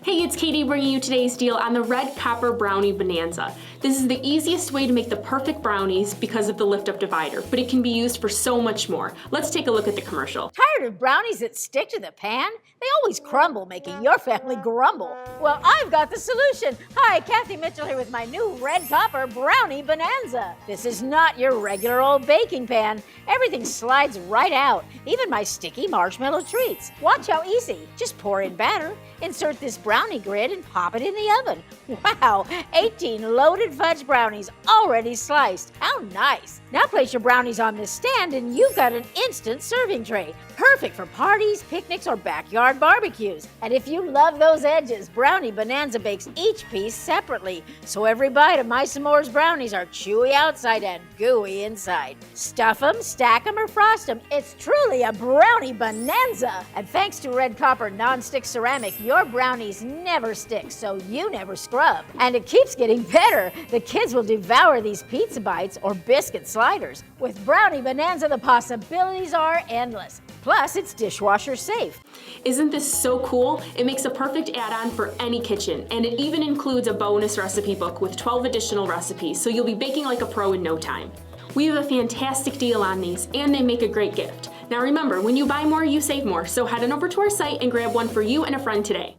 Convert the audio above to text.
Hey, it's Katie bringing you today's deal on the Red Copper Brownie Bonanza. This is the easiest way to make the perfect brownies because of the lift-up divider, but it can be used for so much more. Let's take a look at the commercial. Tired of brownies that stick to the pan? They always crumble, making your family grumble. Well, I've got the solution. Hi, Kathy Mitchell here with my new Red Copper Brownie Bonanza. This is not your regular old baking pan. Everything slides right out, even my sticky marshmallow treats. Watch how easy. Just pour in batter, insert this brownie grid, and pop it in the oven. Wow, 18 loaded fudge brownies already sliced. How nice. Now place your brownies on this stand and you've got an instant serving tray. Perfect for parties, picnics, or backyard barbecues. And if you love those edges, Brownie Bonanza bakes each piece separately, so every bite of my s'mores brownies are chewy outside and gooey inside. Stuff them, stack them, or frost them. It's truly a Brownie Bonanza. And thanks to Red Copper non-stick ceramic, your brownies never stick, so you never scrub. And it keeps getting better. The kids will devour these pizza bites or biscuit sliders. With Brownie Bonanza, the possibilities are endless. Plus, it's dishwasher safe. Isn't this so cool? It makes a perfect add-on for any kitchen, and it even includes a bonus recipe book with 12 additional recipes, so you'll be baking like a pro in no time. We have a fantastic deal on these, and they make a great gift. Now remember, when you buy more, you save more, so head on over to our site and grab one for you and a friend today.